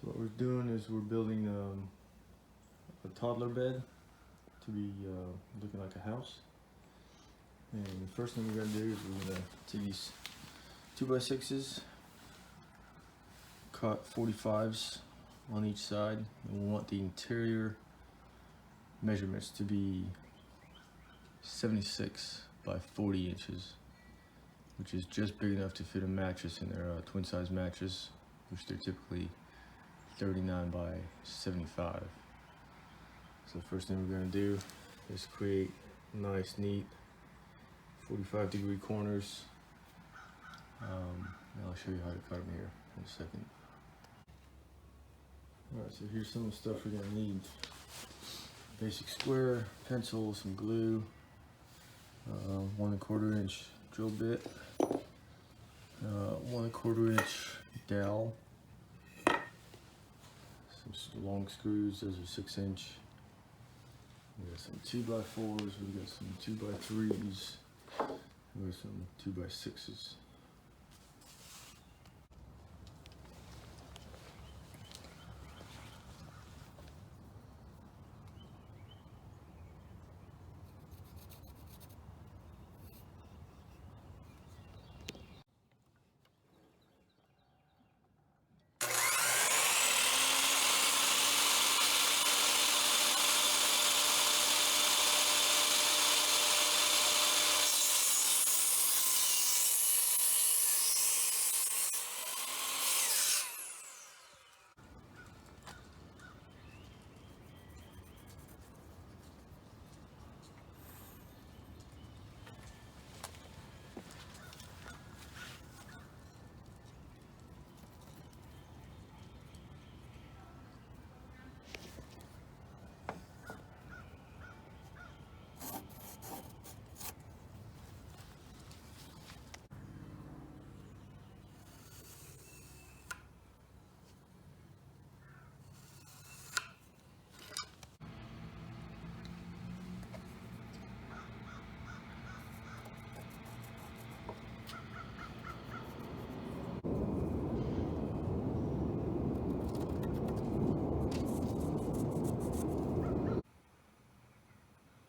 So what we're doing is we're building a toddler bed to be looking like a house. And the first thing we're gonna do is we're gonna take these 2x6s, cut 45s on each side, and we want the interior measurements to be 76 by 40 inches, which is just big enough to fit a mattress in their twin size mattress, which they're typically 39 by 75. So the first thing we're going to do is create nice, neat 45-degree corners. And I'll show you how to cut them here in a second. Alright, so here's some of the stuff we're going to need. Basic square, pencil, some glue, 1 1/4 inch drill bit, 1 1/4 inch dowel, some long screws, those are 6 inch. We got some 2x4s, we got some 2x3s, we got some 2x6s.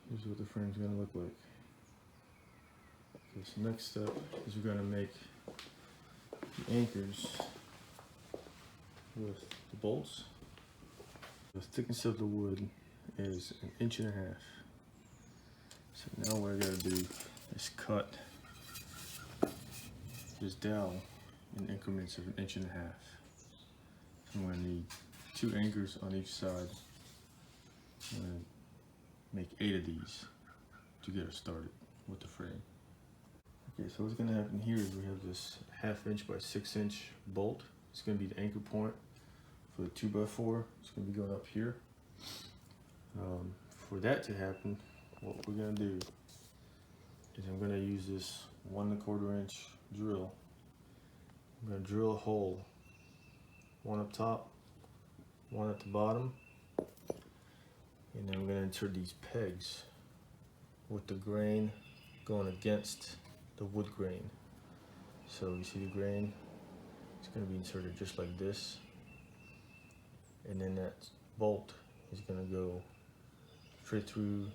Here's what the frame's going to look like. Okay, so next step is we're going to make the anchors with the bolts. The thickness of the wood is 1.5 inches. So now what I got to do is cut this dowel in increments of 1.5 inches. So I'm going to need 2 anchors on each side. I'm going to make 8 of these to get us started with the frame. Okay, so what's going to happen here is we have this 1/2 inch by 6 inch bolt. It's going to be the anchor point for the 2x4. It's going to be going up here. For that to happen, what we're going to do is I'm going to use this 1 1/4 inch drill. I'm going to drill a hole, one up top, one at the bottom, and then I'm going to insert these pegs with the grain going against the wood grain. So you see the grain, it's going to be inserted just like this, and then that bolt is going to go straight through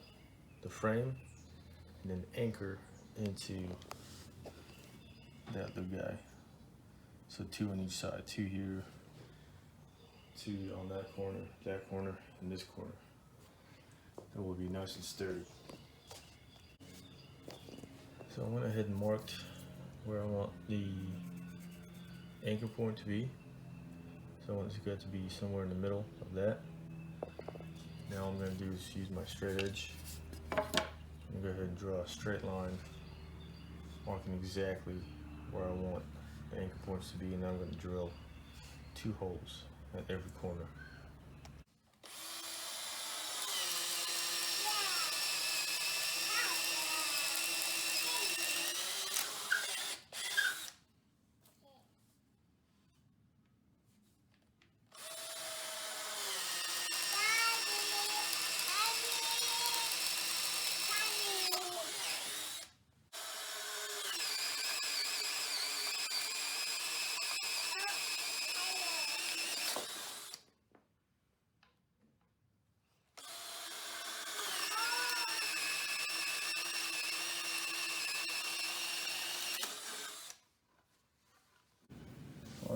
the frame and then anchor into that little guy. So 2 on each side, 2 here, 2 on that corner, and this corner. It will be nice and sturdy. So I went ahead and marked where I want the anchor point to be. So I want this guy to be somewhere in the middle of that. Now all I'm going to do is use my straight edge. I'm going to go ahead and draw a straight line, marking exactly where I want the anchor points to be, and now I'm going to drill 2 holes at every corner.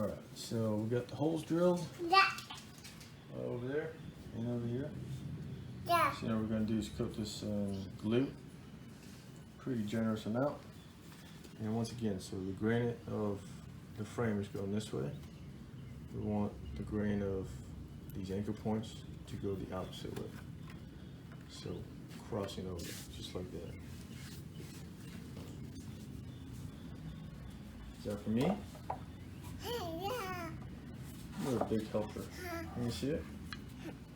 Alright, so we got the holes drilled. Yeah. Over there and over here. Yeah. So now what we're going to do is coat this glue. Pretty generous amount. And once again, so the granite of the frame is going this way. We want the grain of these anchor points to go the opposite way. So crossing over, just like that. Is that for me? Yeah. You're a big helper. Can you see it?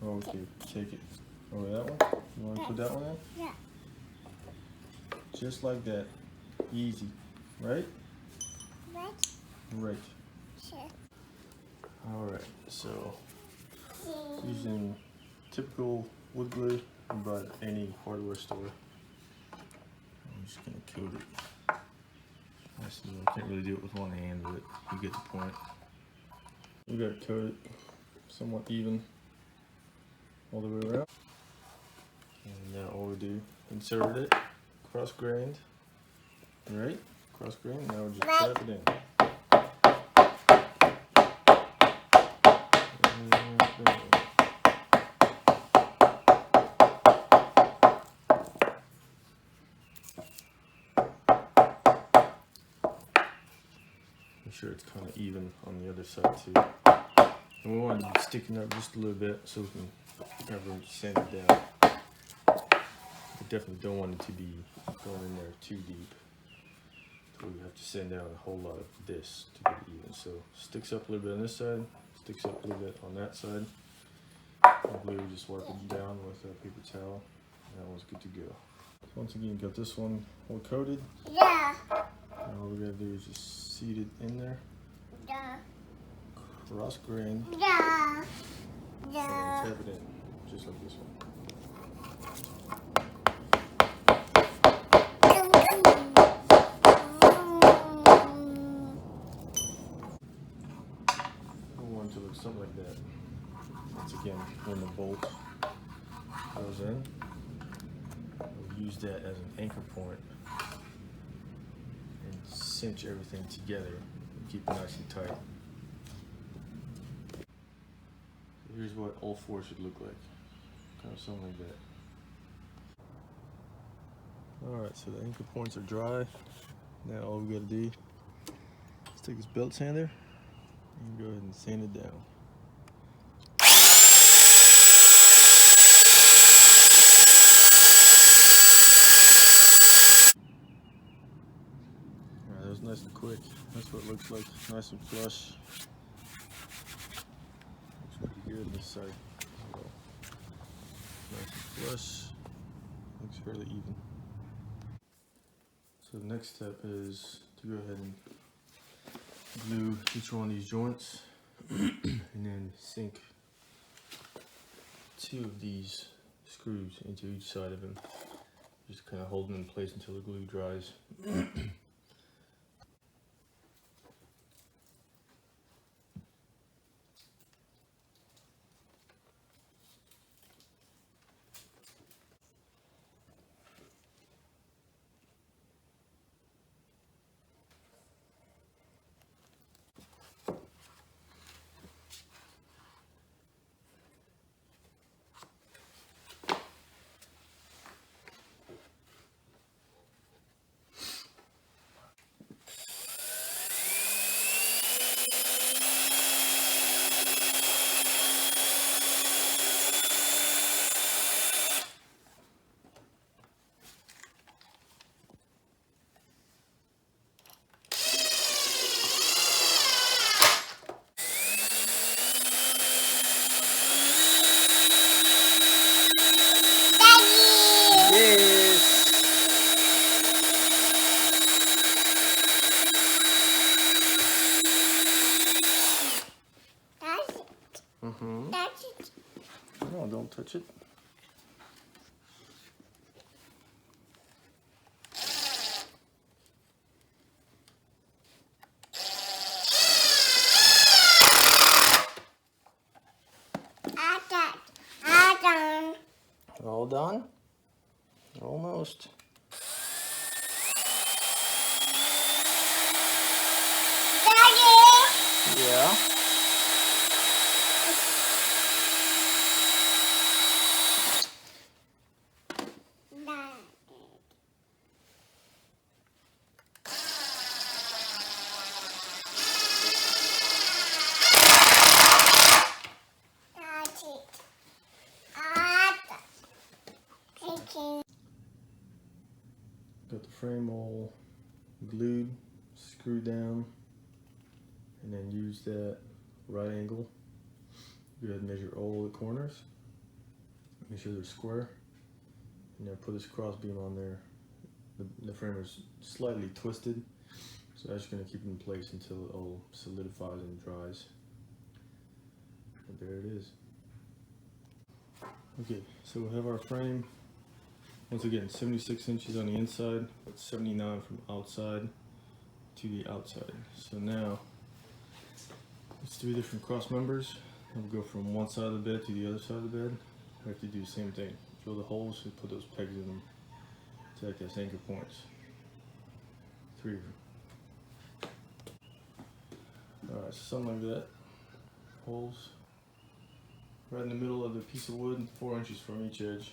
Okay, take it over that one. You want to put that one in? Yeah. Just like that. Easy. Right? Right. Right. Sure. Alright, so using typical wood glue you can buy at any hardware store. I'm just going to coat it. I can't really do it with one hand, but you get the point. You got to coat it somewhat even all the way around. And now all we do, insert it, cross-grained, right? Cross-grained, now we just tap it in. Make sure it's kind of even on the other side too. And we want it sticking up just a little bit so we can have room to sand it down. We definitely don't want it to be going in there too deep. So we have to sand down a whole lot of this to get it even. So sticks up a little bit on this side, sticks up a little bit on that side. And glue, just wipe it down with a paper towel. And that one's good to go. So once again, got this one all coated. Yeah. And all we gotta do is just seat it in there. Yeah. Cross grain. Yeah. And Yeah. tap it in, just like this one. I want it to look something like that. Once again, when the bolt goes in, we'll use that as an anchor point and cinch everything together and keep it nice and tight. So here's what all four should look like. Kind of something like that. Alright, so the anchor points are dry. Now all we gotta do is take this belt sander and go ahead and sand it down. Alright, that was nice and quick. That's what it looks like, nice and flush. Looks pretty good this side as well. Nice and flush, looks fairly even. So the next step is to go ahead and glue each one of these joints and then sink two of these screws into each side of them. Just kind of hold them in place until the glue dries. That's it. No, don't touch it. All done? Almost. Daddy! Yeah? frame all glued, screwed down, and then use that right angle. Go ahead and measure all the corners. Make sure they're square. And then put this cross beam on there. The frame is slightly twisted, so that's going to keep it in place until it all solidifies and dries. And there it is. Okay, so we have our frame. Once again, 76 inches on the inside, but 79 from outside to the outside. So now, it's 3 different cross members. We'll go from one side of the bed to the other side of the bed. We have to do the same thing. Drill the holes and put those pegs in them to act as anchor points. 3 of them. Alright, so something like that. Holes right in the middle of the piece of wood, 4 inches from each edge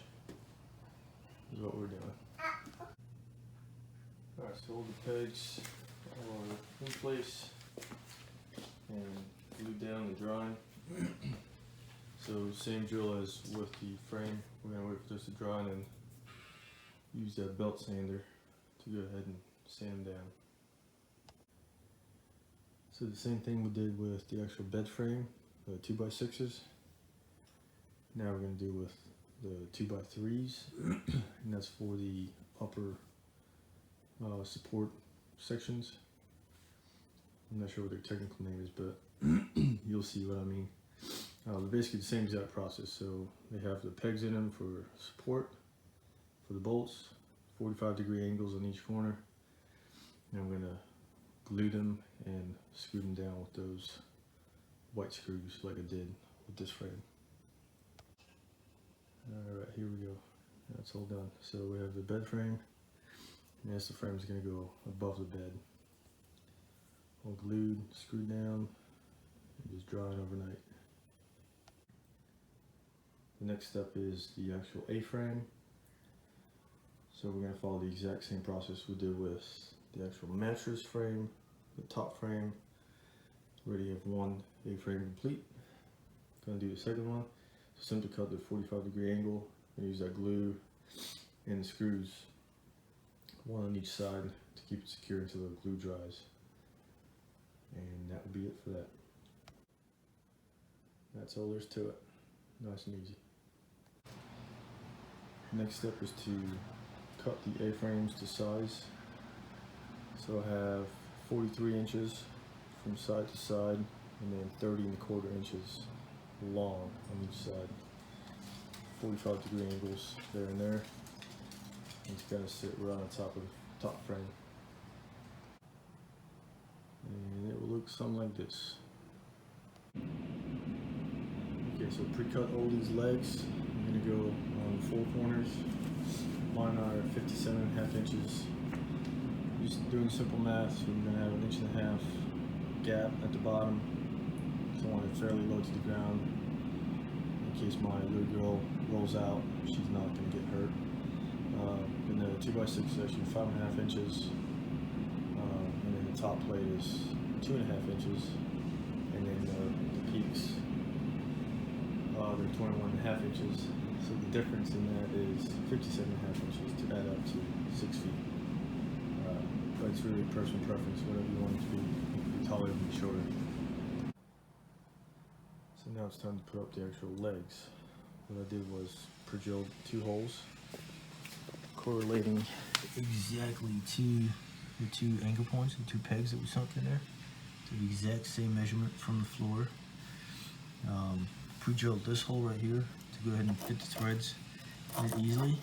is what we're doing. Alright, so all the pegs are in place and glued down and drying. So same drill as with the frame. We're going to wait for this to dry and then use that belt sander to go ahead and sand down. So the same thing we did with the actual bed frame, the 2x6s. Now we're going to do with the 2x3s, and that's for the upper support sections. I'm not sure what their technical name is, but you'll see what I mean. Basically the same exact process. So they have the pegs in them for support, for the bolts, 45-degree angles on each corner. And I'm going to glue them and screw them down with those white screws like I did with this frame. Alright, here we go. That's all done. So we have the bed frame, and that's the frame is going to go above the bed. All glued, screwed down, and just drying overnight. The next step is the actual A-frame. So we're going to follow the exact same process we did with the actual mattress frame, the top frame. We already have one A-frame complete. Going to do the second one. So simply cut the 45-degree angle and use that glue and the screws, one on each side, to keep it secure until the glue dries. And that would be it for that. That's all there's to it. Nice and easy. Next step is to cut the A-frames to size. So I have 43 inches from side to side, and then 30¼ inches long on each side. 45-degree angles there and there. And it's got to sit right on top of the top frame. And it will look something like this. Okay, so pre-cut all these legs. I'm going to go on the 4 corners. Mine are 57½ inches. Just doing simple math, so I'm going to have 1.5 inch gap at the bottom. So I want it fairly low to the ground in case my little girl rolls out. She's not going to get hurt. And the 2x6 is actually 5½ inches. And then the top plate is 2½ inches. And then the peaks, they're 21½ inches. So the difference in that is 57½ inches to add up to 6 feet. But it's really personal preference, whatever you want it to be taller than shorter. So now it's time to put up the actual legs. What I did was pre-drilled 2 holes, correlating exactly to the 2 anchor points, the 2 pegs that we sunk in there, to the exact same measurement from the floor. Pre-drilled this hole right here to go ahead and fit the threads easily,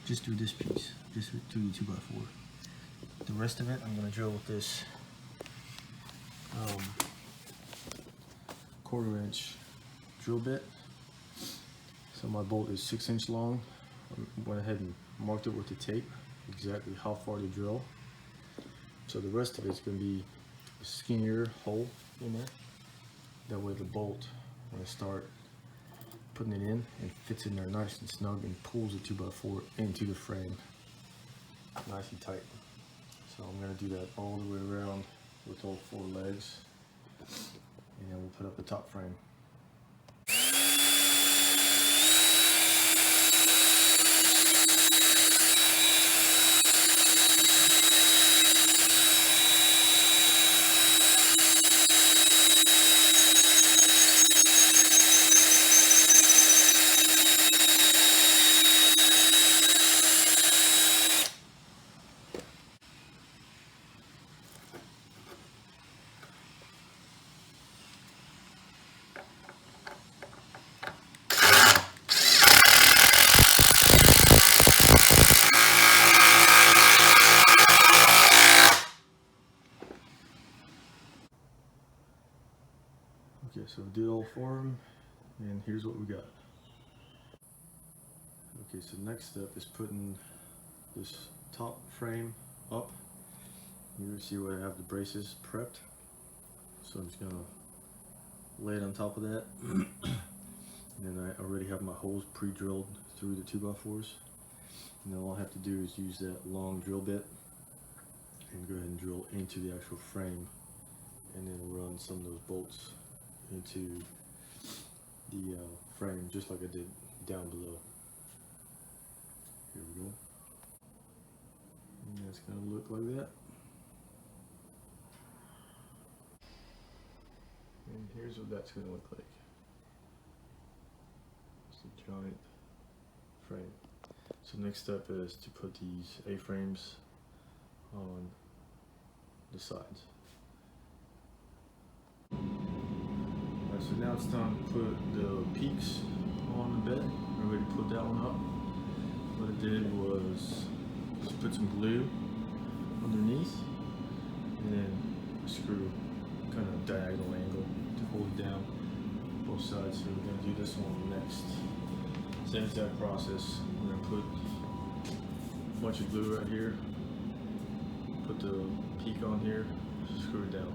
just through this piece, just through the 2x4. The rest of it I'm going to drill with this 1/4 inch drill bit. So my bolt is 6 inch long. I went ahead and marked it with the tape, exactly how far to drill. So the rest of it's going to be a skinnier hole in there. That way the bolt, when I start putting it in, it fits in there nice and snug and pulls the 2x4 into the frame nice and tight. So I'm going to do that all the way around with all 4 legs, and then we'll put up the top frame. Okay, so we did all 4 of them, and here's what we got. Okay, so next step is putting this top frame up. You see where I have the braces prepped. So I'm just gonna lay it on top of that. And then I already have my holes pre-drilled through the 2x4s. And then all I have to do is use that long drill bit and go ahead and drill into the actual frame, and then run some of those bolts into the frame just like I did down below. Here we go. And that's gonna look like that. And here's what that's gonna look like. It's a giant frame. So next step is to put these A-frames on the sides. Alright, so now it's time to put the peaks on the bed. I already put that one up. What I did was just put some glue underneath and then a screw kind of diagonal angle to hold it down both sides. So we're going to do this one next. Same exact process. We're going to put a bunch of glue right here, put the peak on here, screw it down.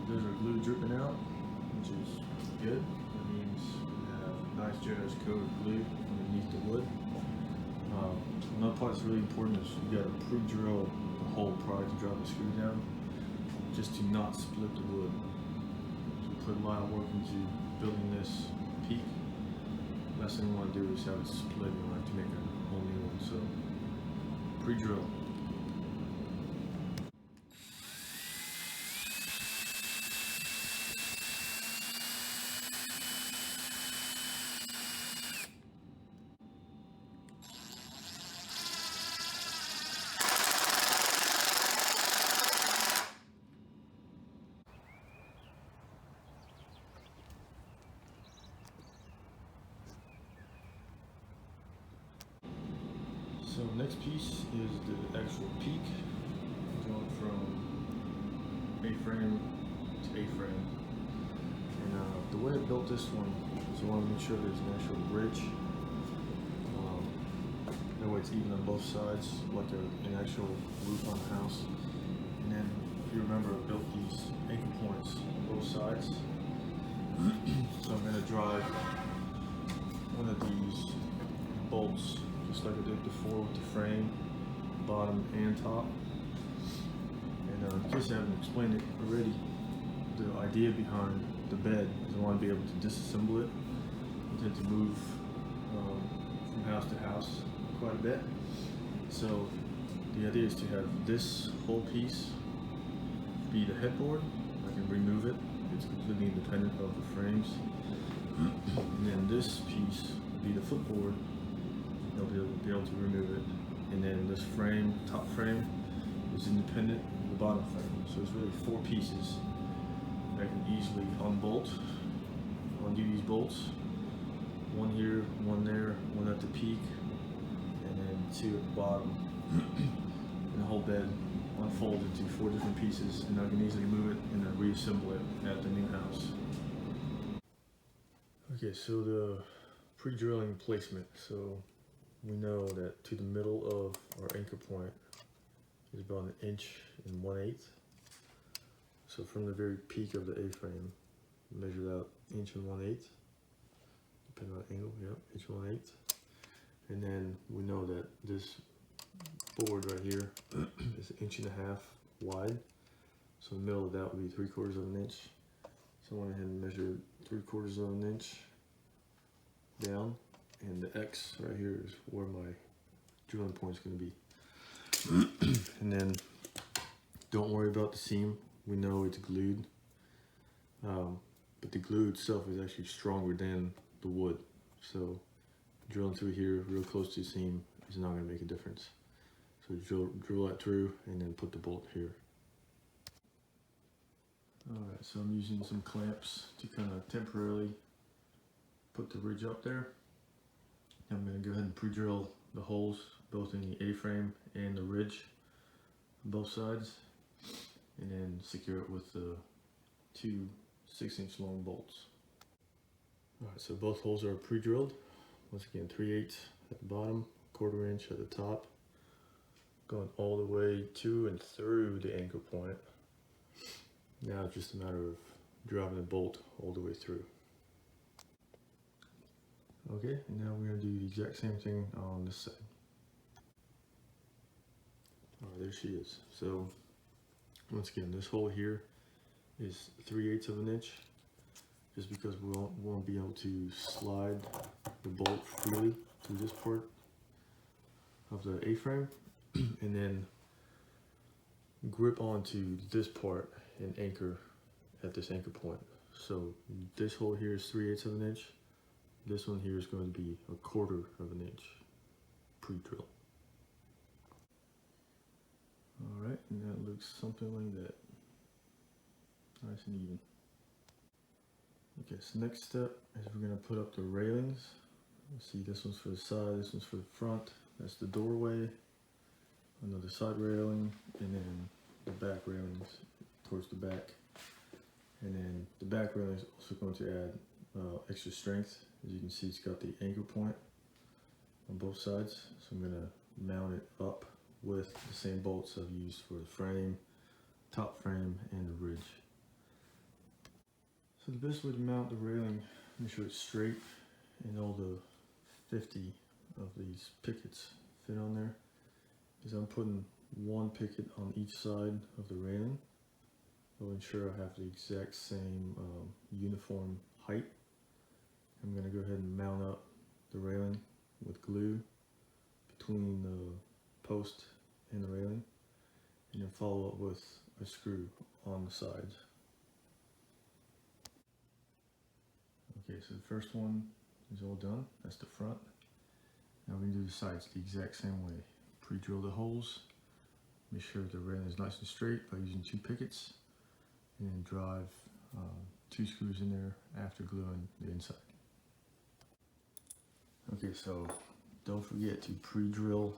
There's our glue dripping out, which is good. That means we have nice generous coat of glue underneath the wood. Another part that's really important is you got to pre-drill the hole prior to drop the screw down, just to not split the wood. So we put a lot of work into building this peak. Last thing we want to do is have it split and we'll have to make a whole new one. So pre-drill. So next piece is the actual peak, going from A-frame to A-frame. And the way I built this one is I want to make sure there's an actual bridge. That way it's even on both sides, like an actual roof on the house. And then, if you remember, I built these anchor points on both sides. So I'm going to drive one of these bolts just like I did before with the frame, bottom and top. And in case I haven't explained it already, the idea behind the bed is I want to be able to disassemble it. I tend to move from house to house quite a bit. So the idea is to have this whole piece be the headboard. I can remove it. It's completely independent of the frames. And then this piece will be the footboard. They'll be able to remove it, and then this frame, top frame, is independent of the bottom frame. So it's really 4 pieces that I can easily unbolt, undo these bolts. One here, one there, one at the peak, and then 2 at the bottom. And the whole bed unfolds into 4 different pieces, and I can easily move it and then reassemble it at the new house. Okay, so the pre-drilling placement. So we know that to the middle of our anchor point is about 1 inch and 1/8. So from the very peak of the A-frame, measure out 1 inch and 1/8, depending on the angle, yep, 1 inch and 1/8. And then we know that this board right here is 1.5 inches wide. So the middle of that would be 3/4 of an inch. So I went ahead and measured 3/4 of an inch down. And the X right here is where my drilling point is going to be. And then don't worry about the seam. We know it's glued. But the glue itself is actually stronger than the wood. So drilling through here real close to the seam is not going to make a difference. So drill that through and then put the bolt here. Alright, so I'm using some clamps to kind of temporarily put the ridge up there. I'm going to go ahead and pre-drill the holes both in the A-frame and the ridge on both sides. and then secure it with the two 6-inch long bolts. Alright, so both holes are pre-drilled. Once again, 3/8 at the bottom, 1/4 inch at the top, going all the way to and through the anchor point. Now it's just a matter of driving the bolt all the way through. Okay, and now we're going to do the exact same thing on this side. Alright, there she is. So once again, this hole here is 3/8 of an inch, just because we won't be able to slide the bolt freely through this part of the A-frame and then grip onto this part and anchor at this anchor point. So this hole here is 3/8 of an inch. This one here is going to be 1/4 of an inch pre-drill. Alright, and that looks something like that. Nice and even. Okay, so next step is we're going to put up the railings. See, this one's for the side, this one's for the front. That's the doorway, another side railing, and then the back railings towards the back. And then the back railing is also going to add extra strength. As you can see, it's got the anchor point on both sides. So I'm going to mount it up with the same bolts I've used for the frame, top frame, and the ridge. So the best way to mount the railing, make sure it's straight and all the 50 of these pickets fit on there, is I'm putting one picket on each side of the railing. I'll ensure I have the exact same uniform height. I'm going to go ahead and mount up the railing with glue between the post and the railing, and then follow up with a screw on the sides. Okay, so the first one is all done. That's the front. Now we're going to do the sides the exact same way. Pre-drill the holes, make sure the railing is nice and straight by using 2 pickets, and then drive 2 screws in there after gluing the inside. Okay, so don't forget to pre-drill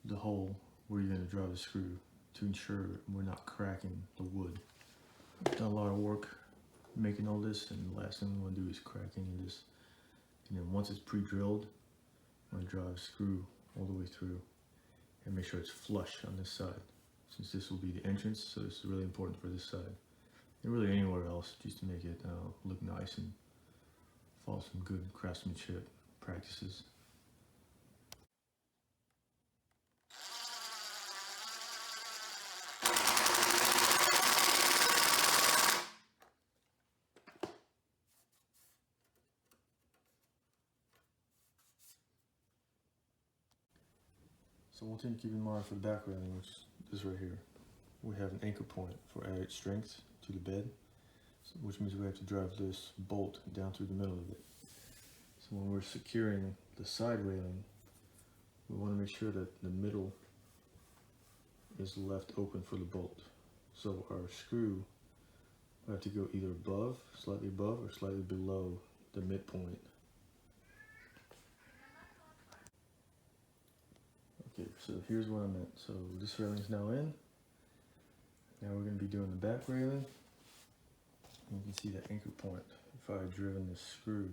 the hole where you're going to drive the screw to ensure we're not cracking the wood. I've done a lot of work making all this, and the last thing we want to do is crack any of this. And then once it's pre-drilled, I'm going to drive a screw all the way through and make sure it's flush on this side, since this will be the entrance. So this is really important for this side, and really anywhere else, just to make it look nice and follow some good craftsmanship practices. So one thing to keep in mind for the back railing, which is right here, we have an anchor point for added strength to the bed, which means we have to drive this bolt down through the middle of it. So when we're securing the side railing, we want to make sure that the middle is left open for the bolt. So our screw will have to go either above, slightly above, or slightly below the midpoint. Okay, so here's what I meant. So this railing is now in. Now we're going to be doing the back railing. And you can see the anchor point. If I had driven this screw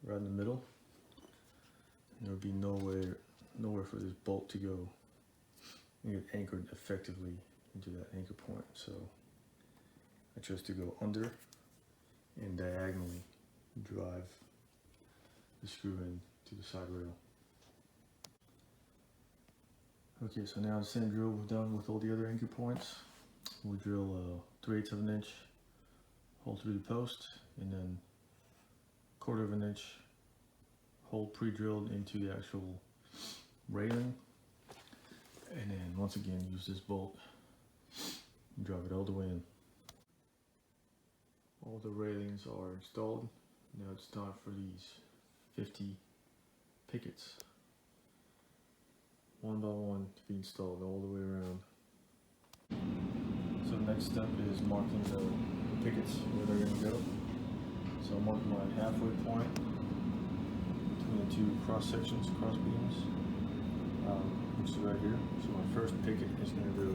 right in the middle, there would be nowhere for this bolt to go and get anchored effectively into that anchor point. So I chose to go under and diagonally drive the screw in to the side rail. Okay, so now the same drill we've done with all the other anchor points. We'll drill 3/8 of an inch hole through the post, and then 1/4 of an inch hole pre-drilled into the actual railing. And then once again, use this bolt and drive it all the way in. All the railings are installed. Now it's time for these 50 pickets, one by one, to be installed all the way around. So the next step is marking the pickets where they're going to go. So I'm marking my halfway point between the two cross sections, cross beams. which is right here. So my first picket is going to go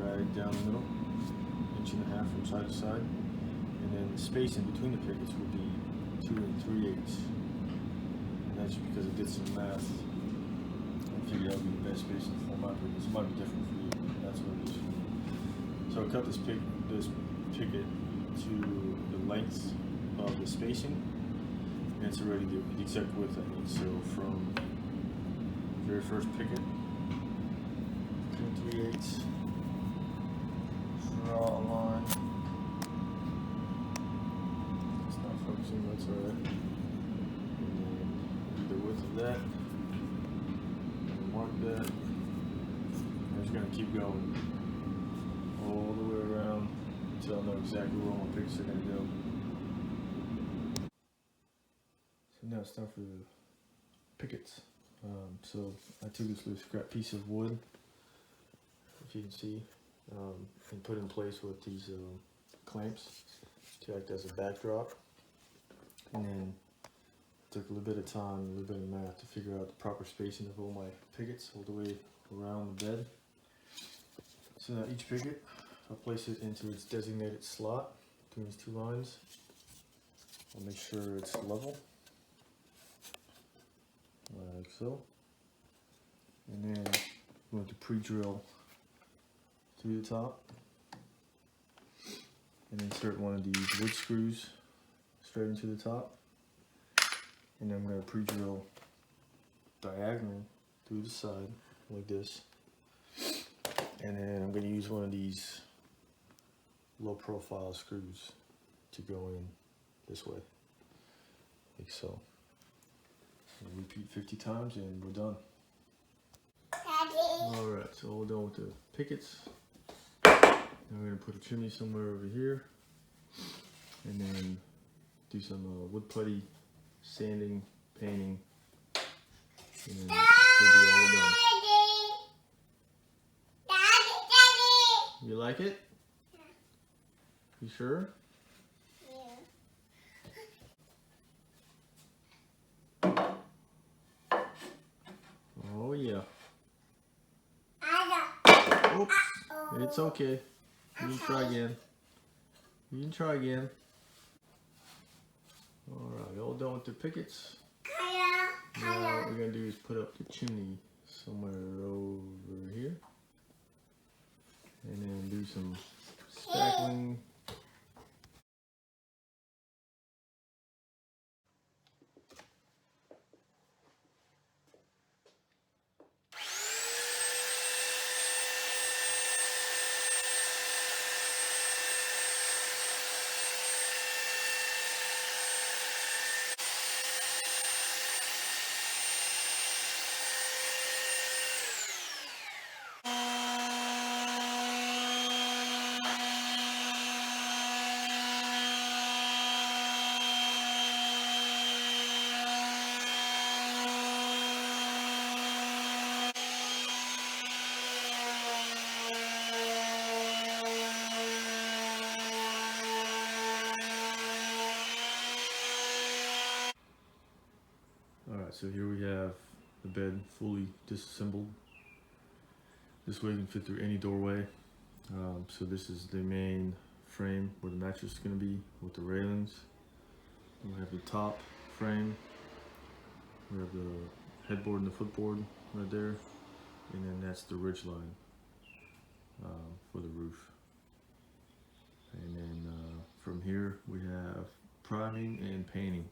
right down the middle, 1.5 inches from side to side, and then the space in between the pickets would be 2 3/8. And that's because I did some math and figured that would be the best spacing for my pickets. It might be different for you, but that's what it is for me. So I cut this picket to the length of the spacing, and it's already the exact width I need. So from the very first picket, 2 3/8, draw a line. It's not focusing, that's alright. And then do the width of that, and mark that. I'm just going to keep going all the way around until I know exactly where all my pickets are going to go. So now it's time for the pickets. So I took this little scrap piece of wood, if you can see, and put in place with these clamps to act as a backdrop. And then took a little bit of time, a little bit of math to figure out the proper spacing of all my pickets all the way around the bed. So now each picket, I'll place it into its designated slot between these two lines. I'll make sure it's level, like so. And then I'm going to pre-drill through the top and insert one of these wood screws straight into the top. And then I'm going to pre-drill diagonally through the side like this. And then I'm going to use one of these low profile screws to go in this way, like so. And repeat 50 times and we're done. Alright, so we're done with the pickets. Now we're going to put a chimney somewhere over here, and then do some wood putty, sanding, painting, and then we'll be all done. You like it? Yeah. You sure? Yeah. Oh yeah. Oops. It's okay. You can try again. You can try again. Alright, all done with the pickets. Now what we're going to do is put up the chimney somewhere over here. And then do some spackling. Alright, so here we have the bed fully disassembled. This way you can fit through any doorway. So this is the main frame where the mattress is going to be with the railings. We have the top frame. We have the headboard and the footboard right there. And then that's the ridge line for the roof. And then from here we have priming and painting.